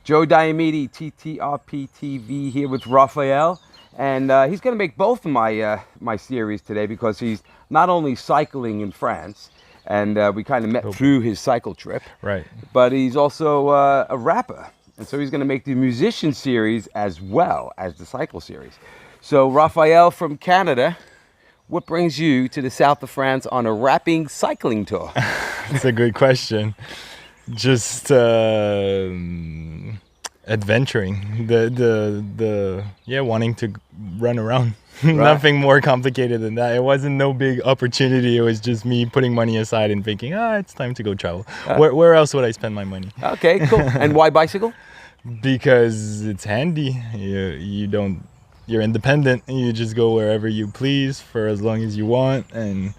Joe Diamidi, TTRP-TV here with Raphael, and he's going to make both of my series today because he's not only cycling in France, and we kind of met through his cycle trip, right? But he's also a rapper, and so he's going to make the musician series as well as the cycle series. So Raphael from Canada, what brings you to the south of France on a rapping cycling tour? That's a good question. Just adventuring, wanting to run around. Right. Nothing more complicated than that. It wasn't no big opportunity. It was just me putting money aside and thinking, it's time to go travel. Where else would I spend my money? Okay, cool. And why bicycle? Because it's handy. You're independent. You just go wherever you please for as long as you want, and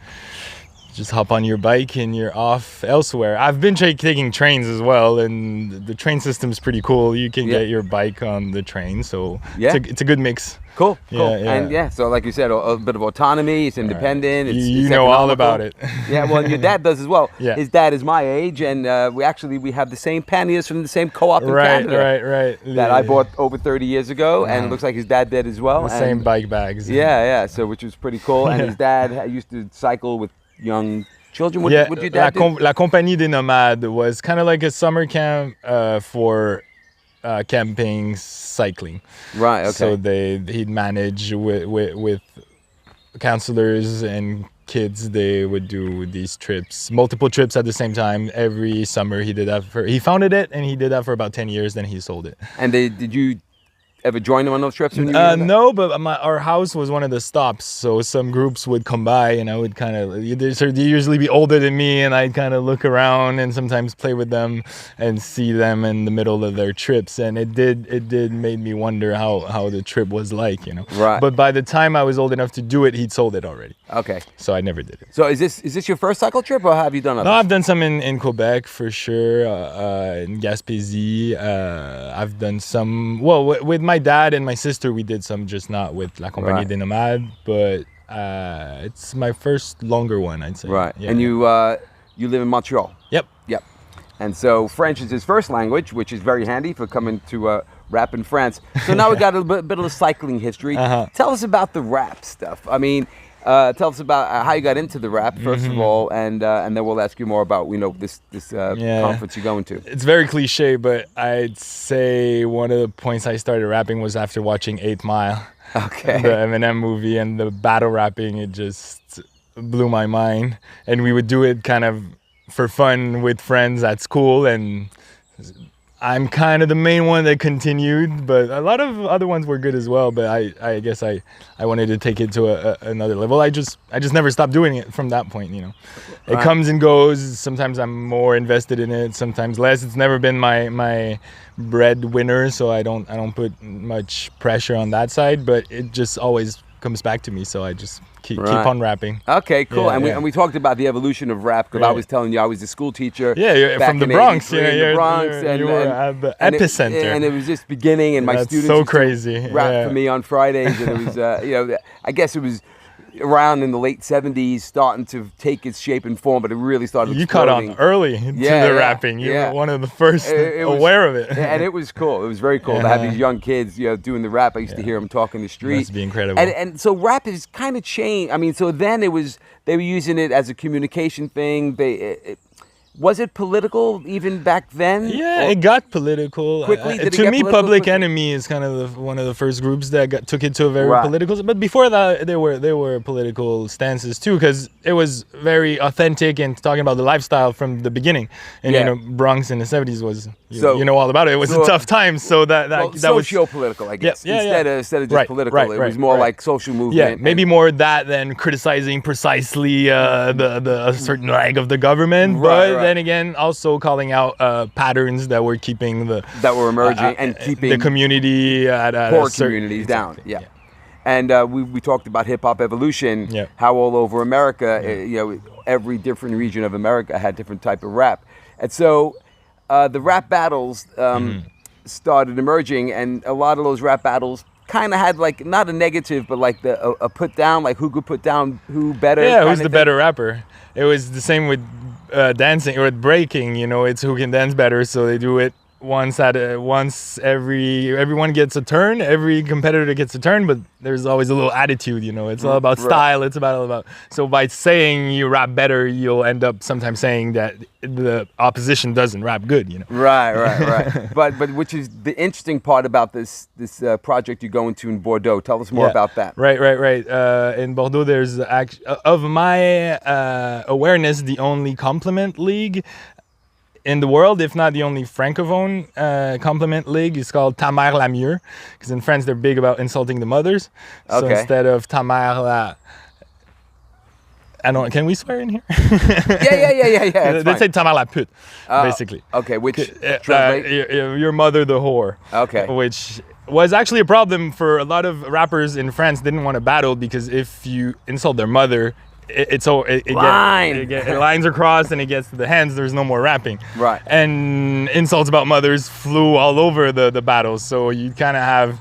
just hop on your bike and you're off elsewhere. I've been taking trains as well, and the train system is pretty cool. You can get your bike on the train, so it's a good mix. Cool. And so like you said, a bit of autonomy, it's independent. Right. It's you know all about it. Yeah, well, your dad does as well. Yeah. His dad is my age, and we have the same panniers from the same co-op in Canada. Right. That I bought over 30 years ago, and it looks like his dad did as well. The same bike bags. Yeah, so which was pretty cool. And his dad used to cycle with young children. What your dad do? La Compagnie des Nomades was kind of like a summer camp for camping cycling. Right. Okay. So he'd manage with counselors and kids. They would do these trips, multiple trips at the same time every summer. He did that he founded it, and he did that for about 10 years. Then he sold it. And did you ever join them on those trips? No, but our house was one of the stops, so some groups would come by, and I would kind of, they'd usually be older than me, and I'd kind of look around and sometimes play with them and see them in the middle of their trips, and it did made me wonder how the trip was like, Right. But by the time I was old enough to do it, he'd sold it already. Okay. So I never did it. So is this your first cycle trip, or have you done others? No, I've done some in Quebec for sure, in Gaspésie. I've done some, with my dad and my sister, we did some, just not with La Compagnie des Nomades, but it's my first longer one, I'd say. Right. Yeah. And you live in Montreal? Yep. And so French is his first language, which is very handy for coming to rap in France. So now we got a bit of the cycling history. Tell us about the rap stuff. I mean, tell us about how you got into the rap, first of all, and then we'll ask you more about this conference you're going to. It's very cliche, but I'd say one of the points I started rapping was after watching 8 Mile, okay, the Eminem movie, and the battle rapping. It just blew my mind, and we would do it kind of for fun with friends at school, and I'm kind of the main one that continued, but a lot of other ones were good as well. But I guess I wanted to take it to another level. I just never stopped doing it from that point. It comes and goes. Sometimes I'm more invested in it, sometimes less. It's never been my breadwinner, so I don't put much pressure on that side. But it just always comes back to me, so I just keep on rapping. Okay, cool. And we talked about the evolution of rap, because I was telling you I was a school teacher. Yeah, you're from the Bronx. You were at the epicenter. And it was just beginning, and my students so used crazy. to rap for me on Fridays, and it was I guess it was around in the late 70s starting to take its shape and form, but it really started exploding. You caught on early to the rapping. You were one of the first aware of it. And it was cool. It was very cool to have these young kids doing the rap. I used to hear them talk in the street. Must be incredible. And so rap has kind of changed. I mean, so then they were using it as a communication thing. Was it political even back then? Yeah, it got political. Quickly? To me, Public Enemy is kind of one of the first groups that took it to a very political. But before that, there were political stances too, because it was very authentic and talking about the lifestyle from the beginning. And Bronx in the 70s was you know all about it. It was a tough time, so that was socio-political, I guess. Instead of just political, it was more like social movement. Yeah, maybe more that than criticizing precisely a certain leg of the government, but then again, also calling out patterns that were keeping that were emerging and keeping the community at poor communities down. Yeah. And we talked about hip hop evolution. Yeah. How all over America, every different region of America had different type of rap, and so the rap battles started emerging, and a lot of those rap battles kind of had like not a negative, but like a put down, like who could put down who better. Yeah, who's the better rapper? It was the same with dancing or breaking. It's who can dance better, so they do it once everyone gets a turn, every competitor gets a turn, but there's always a little attitude, you know. It's all about style. It's all about. So by saying you rap better, you'll end up sometimes saying that the opposition doesn't rap good, you know. Right. but which is the interesting part about this project you're going to in Bordeaux. Tell us more about that. Right. In Bordeaux, there's of my awareness, the only compliment league in the world, if not the only francophone compliment league. Is called Ta mère la mieux, because in France they're big about insulting the mothers. So instead of Ta mère la... Can we swear in here? Yeah. They say ta mère la pute, basically. Okay, which your mother the whore. Okay. Which was actually a problem for a lot of rappers in France. Didn't want to battle because if you insult their mother, lines are crossed and it gets to the hands. There's no more rapping. Right. And insults about mothers flew all over the battles. So you kind of have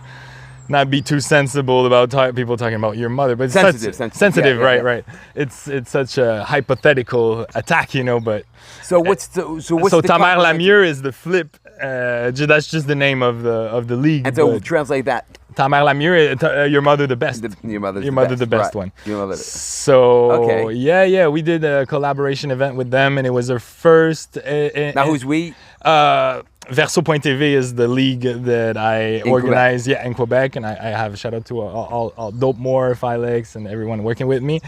not be too sensible about people talking about your mother, but sensitive. Right. It's such a hypothetical attack, you know. But so what's Ta mère la mieux is the flip. That's just the name of the league. And so translate that. Ta mère la mieux, your mother the best. Your mother the best one. Your mother. So we did a collaboration event with them, and it was our first. Now who's we? Verso.TV is the league that I organize in Quebec, and I have a shout out to all Dope More, Felix, and everyone working with me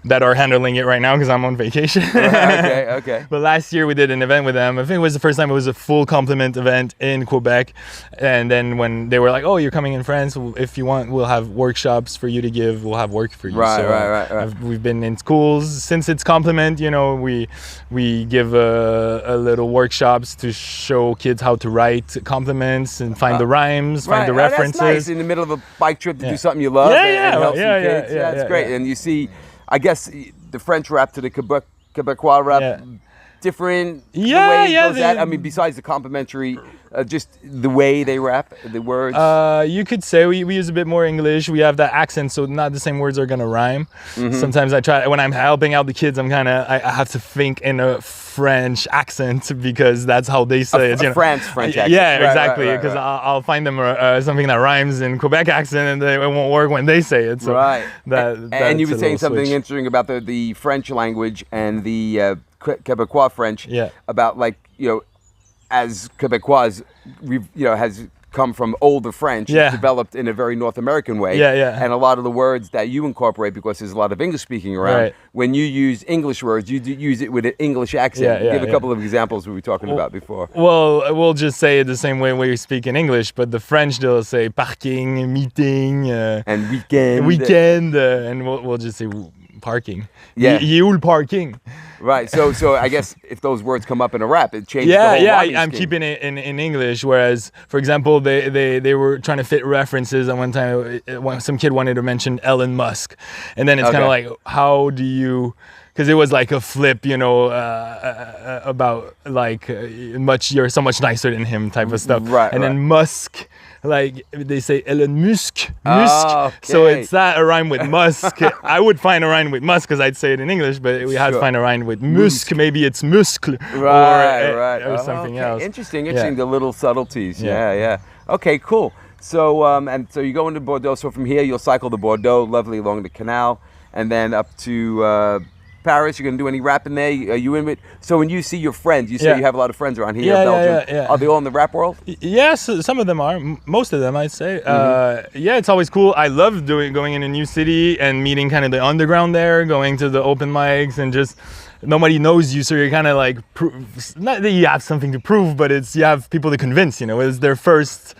that are handling it right now because I'm on vacation. Okay. But last year we did an event with them. I think it was the first time it was a full compliment event in Quebec, and then when they were like, "Oh, you're coming in France, if you want, we'll have workshops for you to give. We'll have work for you." Right. We've been in schools since it's compliment. You know, we give a little workshops to show kids how to write compliments and find the rhymes, find the references. That's nice. In the middle of a bike trip to do something you love and help some kids. That's great. And you see, I guess the French rap to the Quebecois rap different. The way it goes at. I mean, besides the complimentary, just the way they rap, the words. You could say we use a bit more English. We have that accent, so not the same words are gonna rhyme. Mm-hmm. Sometimes I try when I'm helping out the kids. I have to think in a French accent because that's how they say it. French accent. Yeah, exactly. Because I'll find them something that rhymes in Quebec accent, and it won't work when they say it. So and you were saying something interesting about the French language and the Quebecois French. Yeah. About as Quebecois, has come from older French, developed in a very North American way. And a lot of the words that you incorporate, because there's a lot of English speaking around, when you use English words, you use it with an English accent. Give a couple of examples we were talking about before. Well, we'll just say it the same way we speak in English, but the French, they'll say parking, meeting, and weekend, and we'll just say parking. You'll parking. Right. So I guess if those words come up in a rap, it changes the whole rhyming I'm scheme. keeping it in English. Whereas, for example, they were trying to fit references. And one time, some kid wanted to mention Elon Musk, and then it's kind of like, how do you? Because it was like a flip, about you're so much nicer than him type of stuff. Right. And then Musk. Like they say Elon Musk. Okay. So it's not a rhyme with Musk. I would find a rhyme with Musk because I'd say it in English, but we had to find a rhyme with Musk. Maybe it's Muscle or something else. Interesting. The little subtleties. Yeah. Okay, cool. So so you go into Bordeaux. So from here you'll cycle to Bordeaux, lovely along the canal, and then up to Paris. You're gonna do any rapping there? Are you in it? So when you see your friends, you say you have a lot of friends around here in Belgium. Are they all in the rap world? Yes, some of them are. Most of them, I'd say. It's always cool. I love going in a new city and meeting kind of the underground there, going to the open mics and just. Nobody knows you, so you're kind of like not that you have something to prove, but you have people to convince. It's their first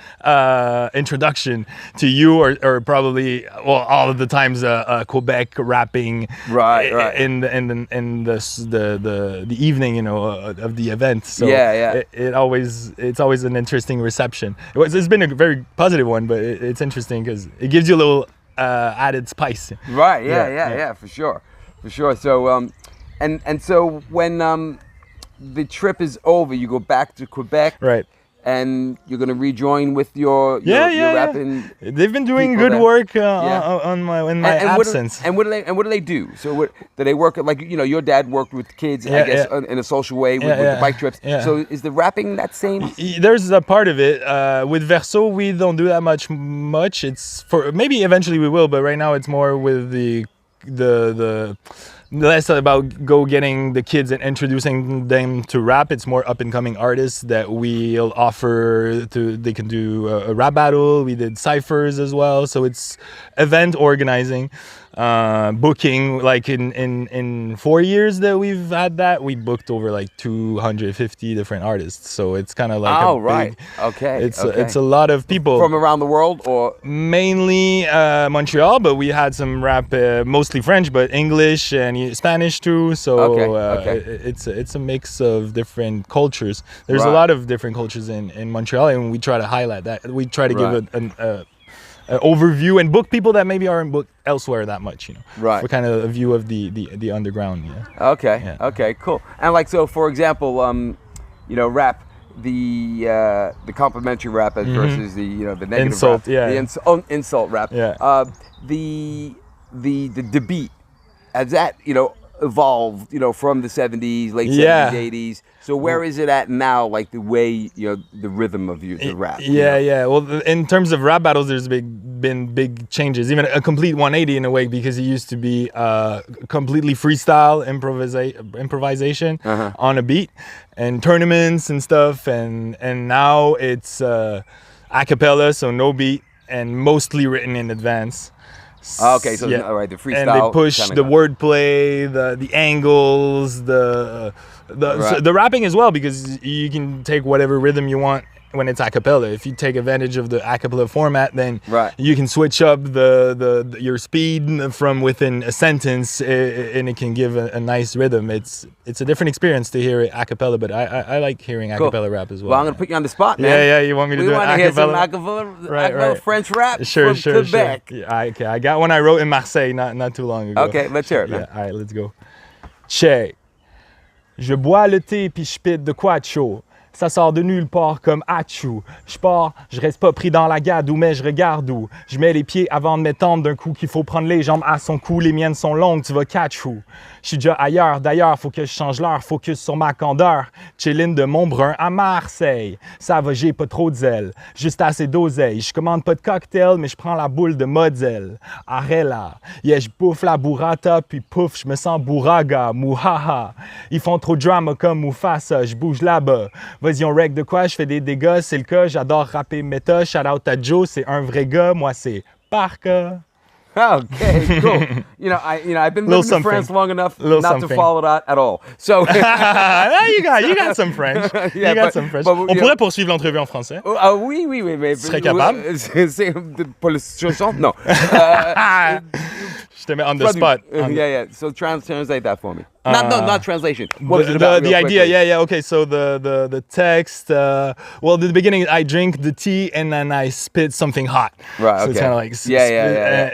introduction to you, or probably all of the times Quebec rapping in the evening of the event. So it's always an interesting reception. It's been a very positive one, but it's interesting because it gives you a little added spice. Right. Yeah. For sure. So. And so when the trip is over, you go back to Quebec, right? and you're going to rejoin with your Rappin. They've been doing good work in my absence. What do they do? So do they work like your dad worked with kids, I guess, in a social way with the bike trips. Yeah. So is the rapping that same? There's a part of it. With Verso, we don't do that much. It's for maybe eventually we will, but right now it's more with the less about getting the kids and introducing them to rap. It's more up and coming artists that we'll offer to. They can do a rap battle. We did ciphers as well, so it's event organizing, booking. Like in 4 years that we've had that, we booked over like 250 different artists. So it's kind of like It's a lot of people from around the world, or mainly Montreal, but we had some rap, mostly French, but English and Spanish too. So it's a mix of different cultures. There's a lot of different cultures in Montreal, and we try to highlight that. We try to give an overview and book people that maybe aren't booked elsewhere that much, Right. For kind of a view of the underground. Yeah. Okay. Yeah. Okay. Cool. And like so, for example, rap. The complimentary rap versus the negative insult, rap. Insult rap. Yeah. The beat, has that evolved from the 70s, late 70s, 80s. So where is it at now? Like the way the rhythm of the rap. Yeah. Well, in terms of rap battles, there's been big changes, even a complete 180 in a way, because it used to be completely freestyle improvisation on a beat and tournaments and stuff, and now it's a cappella, so no beat and mostly written in advance. Okay, so all right, the freestyle. And they push the wordplay, the angles, the rapping as well, because you can take whatever rhythm you want when it's a cappella. If you take advantage of the a cappella format, then you can switch up your speed from within a sentence, and it can give a nice rhythm. It's a different experience to hear it a cappella, but I like hearing a cappella rap as well. Well, I'm gonna put you on the spot, man. Yeah. You want me to do an a cappella? We want to hear some a cappella French rap from Quebec. Sure. Yeah, I got one I wrote in Marseille not too long ago. Okay, let's hear it, man. Yeah, all right, let's go. Check. Je bois le thé puis je pite de quoi de chaud. Ça sort de nulle part comme achou. Je pars, je reste pas pris dans la gadoue, mais je regarde où. Je mets les pieds avant de m'étendre d'un coup qu'il faut prendre les jambes à son cou. Les miennes sont longues, tu vas catch où. Je suis déjà ailleurs, d'ailleurs, faut que je change l'heure. Focus sur ma candeur. Chillin' de Montbrun à Marseille. Ça va, j'ai pas trop de zèle. Juste assez d'oseille. Je commande pas de cocktail, mais je prends la boule de Mozelle. Arrête là. Yeah, je bouffe la burrata, puis pouf, je me sens bourraga. Mouhaha. Ils font trop de drama comme Mufasa. Je bouge là-bas. Vas-y, on règle de quoi? Je fais des dégâts, c'est le cas. J'adore rapper méta. Shout out à Joe, c'est un vrai gars. Moi, c'est Parka. Okay, cool. I've been living in France long enough not to follow that at all. So you got some French. You got some French. On pourrait poursuivre l'entrevue en français. Oui, mais tu serais capable? C'est pour le chanson? Non. Je te mets on the spot. Yeah. So translate that for me. Not translation. What was it about? The idea, yeah. Okay, so the text. Well, at the beginning, I drink the tea and then I spit something hot. Right. So okay. it's kind of like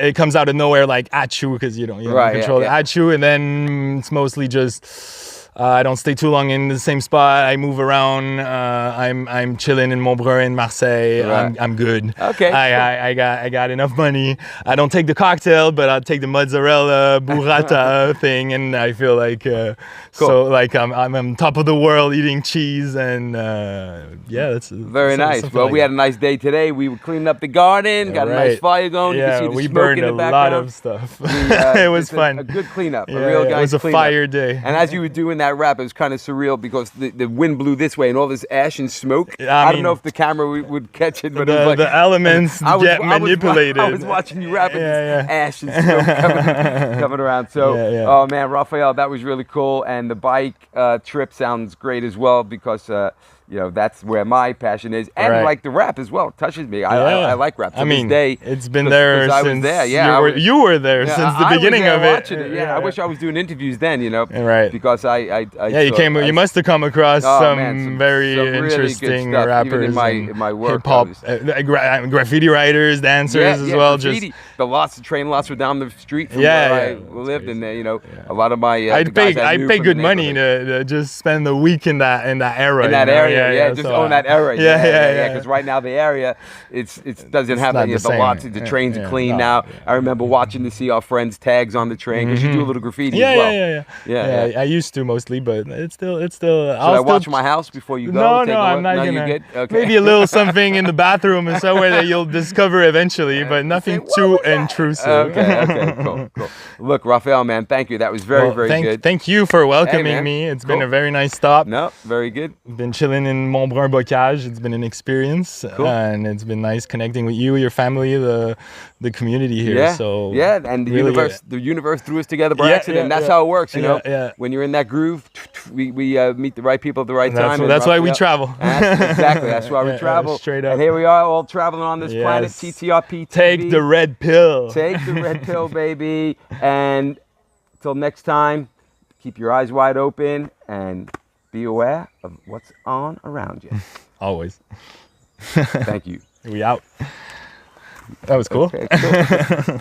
It comes out of nowhere like at you because you don't control it at you, and then it's mostly just. I don't stay too long in the same spot. I move around. I'm chilling in Montbrun in Marseille. Right. I'm good. Okay. I got enough money. I don't take the cocktail, but I'll take the mozzarella burrata thing, and I feel like cool. So like I'm on top of the world eating cheese, and that's very nice. Well, we had a nice day today. We were cleaning up the garden, got a nice fire going. Yeah, you can see the we smoke burned in the a background. lot of stuff. It was fun. A good cleanup. Yeah, a real it was a cleanup. fire day. And as you were doing that rap, it was kind of surreal because the wind blew this way and all this ash and smoke. I don't know if the camera would catch it, but it was like the elements get manipulated. I was watching you rap with this ash and smoke coming around. So, oh man, Raphael, that was really cool. And the bike trip sounds great as well because that's where my passion is, and like the rap as well. It touches me. I like rap. To this day, it's been there since I was there. Yeah, you were there since the beginning of it. Yeah, I wish I was doing interviews then. Right. Because you must have come across some very interesting really rappers, even in my work. Hip hop, graffiti writers, dancers as well. Graffiti. The train lots were down the street from where I lived, and a lot of my I'd pay good money to just spend the week in that era. Yeah, just so, own that area. Yeah. Because right now the area, it doesn't have any of the same. lots. The trains are clean now. I remember watching to see our friends' tags on the train because you do a little graffiti as well. Yeah. I used to mostly, but it's still. Should I watch my house before you go? No, I'm not gonna. You good? Okay. Maybe a little something in the bathroom and somewhere that you'll discover eventually, but nothing too intrusive. Okay, cool. Look, Raphael, man, thank you. That was very good. Thank you for welcoming me. It's been a very nice stop. No, very good. Been chilling in Montbrun Bocage. It's been an experience, and it's been nice connecting with you, your family, the community here. And the universe threw us together by accident. That's how it works, you know. When you're in that groove, we meet the right people at the right time. That's why we travel. Exactly. That's why we travel. Straight up. And here we are, all traveling on this planet. TTRP-TV. Take the red pill. Take the red pill, baby. And till next time, keep your eyes wide open and be aware of what's on around you. Always. Thank you. We out. That was cool. Okay, cool.